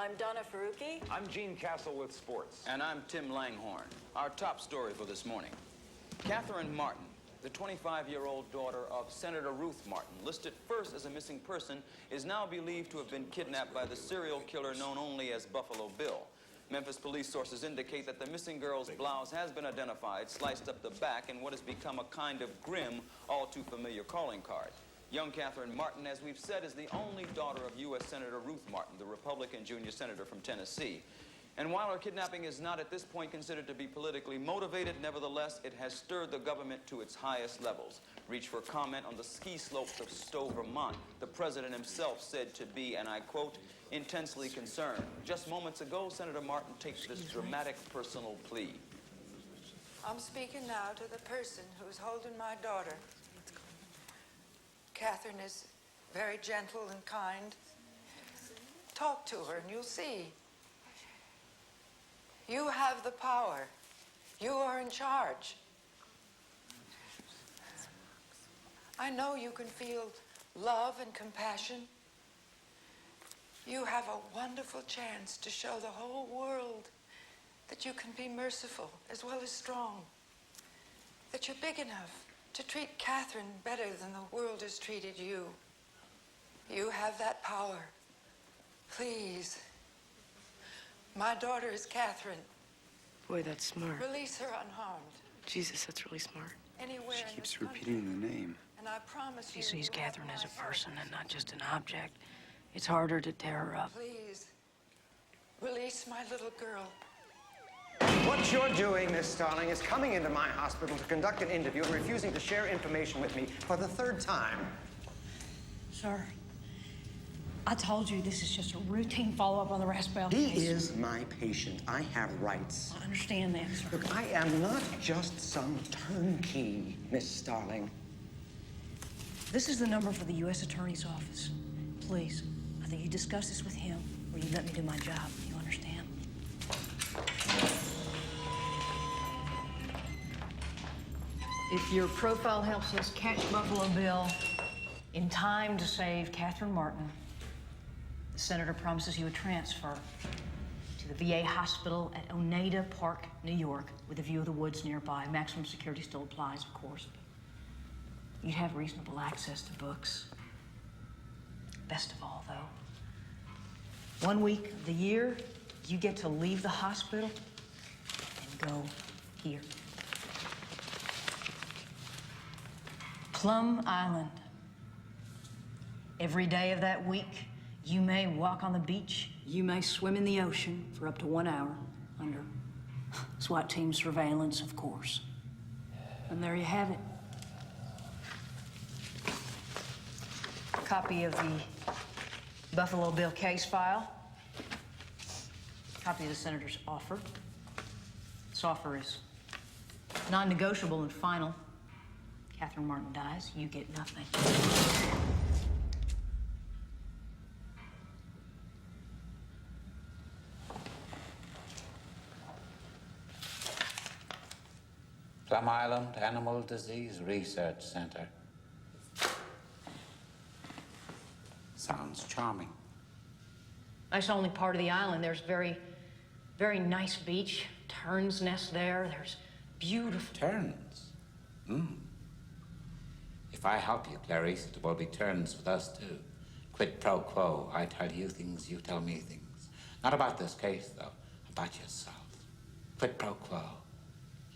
I'm Donna Faruqi. I'm Gene Castle with sports. And I'm Tim Langhorn. Our top story for this morning. Catherine Martin, the 25-year-old daughter of Senator Ruth Martin, listed first as a missing person, is now believed to have been kidnapped by the serial killer known only as Buffalo Bill. Memphis police sources indicate that the missing girl's blouse has been identified, sliced up the back, in what has become a kind of grim, all too familiar calling card. Young Catherine Martin, as we've said, is the only daughter of U.S. Senator Ruth Martin, the Republican junior senator from Tennessee. And while her kidnapping is not at this point considered to be politically motivated, nevertheless, it has stirred the government to its highest levels. Reach for comment on the ski slopes of Stowe, Vermont. The president himself said to be, and I quote, intensely concerned. Just moments ago, Senator Martin takes this dramatic personal plea. I'm speaking now to the person who's holding my daughter. Catherine is very gentle and kind. Talk to her and you'll see. You have the power. You are in charge. I know you can feel love and compassion. You have a wonderful chance to show the whole world that you can be merciful as well as strong. That you're big enough to treat Catherine better than the world has treated you. You have that power. Please. My daughter is Catherine. Boy, that's smart. Release her unharmed. Jesus, that's really smart. Anywhere She keeps repeating the name. And I promise She you. sees Catherine as a person and not just an object. It's harder to tear her up. Please. Release my little girl. What you're doing, Miss Starling, is coming into my hospital to conduct an interview and refusing to share information with me for the third time. Sir, I told you this is just a routine follow-up on the Raspberry He case. is my patient. I have rights. I understand that, sir. Look, I am not just some turnkey, Miss Starling. This is the number for the U.S. Attorney's Office. Please, I think you discuss this with him, or you let me do my job. You understand? If your profile helps us catch Buffalo Bill in time to save Catherine Martin, the senator promises you a transfer to the VA hospital at Oneida Park, New York, with a view of the woods nearby. Maximum security still applies, of course. You'd have reasonable access to books. Best of all, though, 1 week of the year, you get to leave the hospital and go here. Plum Island. Every day of that week, you may walk on the beach, you may swim in the ocean for up to 1 hour, under SWAT team surveillance, of course. And there you have it. A copy of the Buffalo Bill case file. Copy of the senator's offer. This offer is non-negotiable and final. Catherine Martin dies, you get nothing. Plum Island Animal Disease Research Center. Sounds charming. That's only part of the island. There's very, very nice beach. Terns nest there. There's beautiful... Terns? If I help you, Clarice, it will be turns with us, too. Quid pro quo. I tell you things, you tell me things. Not about this case, though. About yourself. Quid pro quo.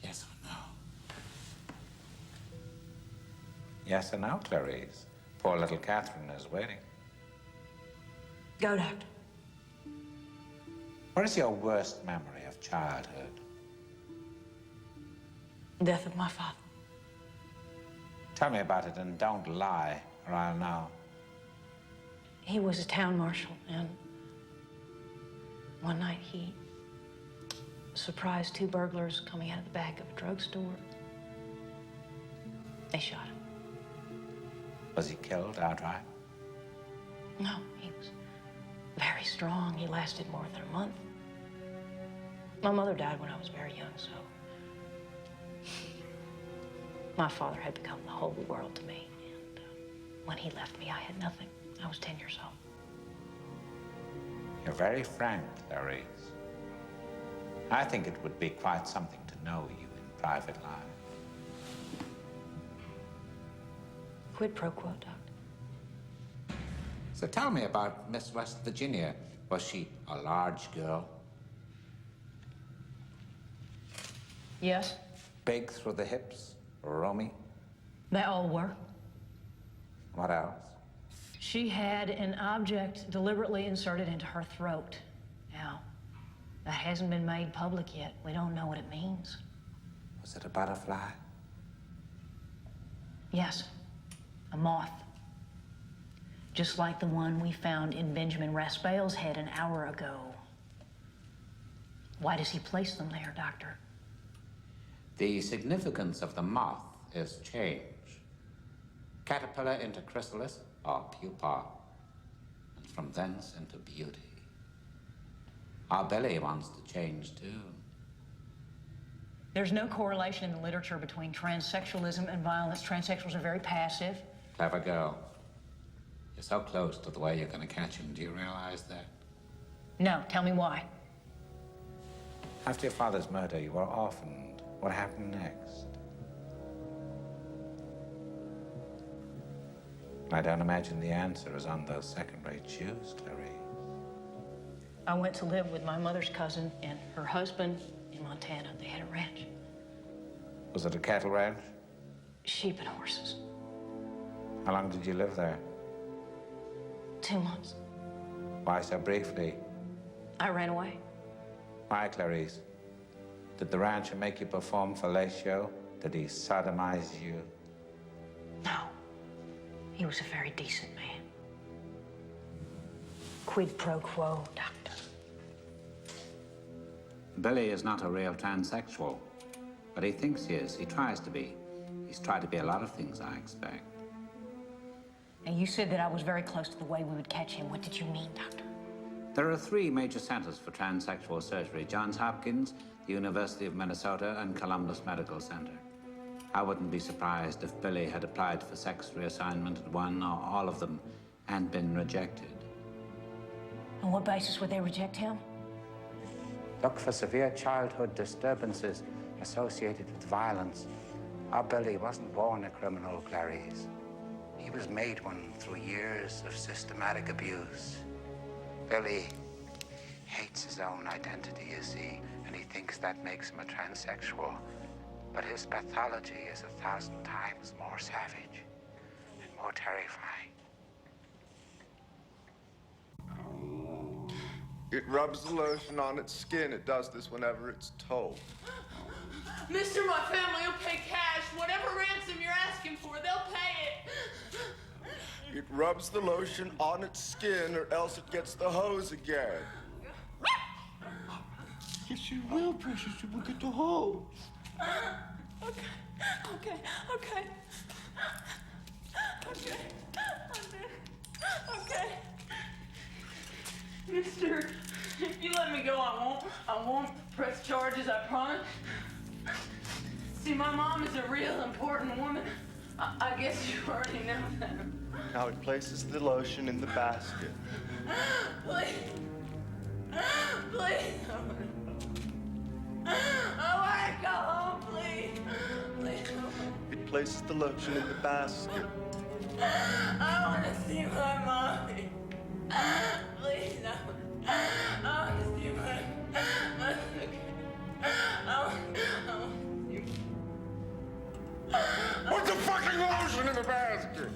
Yes or no? Yes or no, Clarice? Poor little Catherine is waiting. Go, Doctor. What is your worst memory of childhood? Death of my father. Tell me about it and don't lie, or I'll know. He was a town marshal, and one night he surprised 2 burglars coming out of the back of a drugstore. They shot him. Was he killed outright? No, he was very strong. He lasted more than a month. My mother died when I was very young, so my father had become the whole world to me. And when he left me, I had nothing. I was 10 years old. You're very frank, Clarice. I think it would be quite something to know you in private life. Quid pro quo, Doctor. So tell me about Miss West Virginia. Was she a large girl? Yes, Big through the hips? Roomy? they all were. What else? She had an object deliberately inserted into her throat. Now, that hasn't been made public yet. We don't know what it means. Was it a butterfly? Yes, a moth. Just like the one we found in Benjamin Raspail's head an hour ago. Why does he place them there, Doctor? The significance of the moth is change. Caterpillar into chrysalis or pupa, and from thence into beauty. Our Billy wants to change too. There's no correlation in the literature between transsexualism and violence. Transsexuals are very passive. Clever girl. You're so close to the way you're going to catch him. Do you realize that? No, tell me why. After your father's murder, you were orphaned. What happened next? I don't imagine the answer is on those second-rate shoes, Clarice. I went to live with my mother's cousin and her husband in Montana. They had a ranch. Was it a cattle ranch? Sheep and horses. How long did you live there? 2 months. Why so briefly? I ran away. Why, Clarice? Did the rancher make you perform fellatio? Did he sodomize you? No. He was a very decent man. Quid pro quo, Doctor. Billy is not a real transsexual, but he thinks he is. He tries to be. He's tried to be a lot of things, I expect. And you said that I was very close to the way we would catch him. What did you mean, Doctor? There are 3 major centers for transsexual surgery: Johns Hopkins, the University of Minnesota, and Columbus Medical Center. I wouldn't be surprised if Billy had applied for sex reassignment at one or all of them and been rejected. On what basis would they reject him? Look, for severe childhood disturbances associated with violence. Our Billy wasn't born a criminal, Clarice. He was made one through years of systematic abuse. Billy hates his own identity, you see, and he thinks that makes him a transsexual. But his pathology is 1,000 times more savage and more terrifying. It rubs the lotion on its skin. It does this whenever it's told. Mister, my family will pay cash. Whatever ransom you're asking for, they'll pay it. It rubs the lotion on its skin, or else it gets the hose again. Yes, you will, precious. You will get the hose. Okay. Mister, if you let me go, I won't press charges, I promise. See, my mom is a real important woman. I guess you already know that. Now it places the lotion in the basket. Please. I want to go home, please. It places the lotion in the basket. I want to see my mommy. Please, I want to see my... I want to see... Put the fucking lotion in the basket!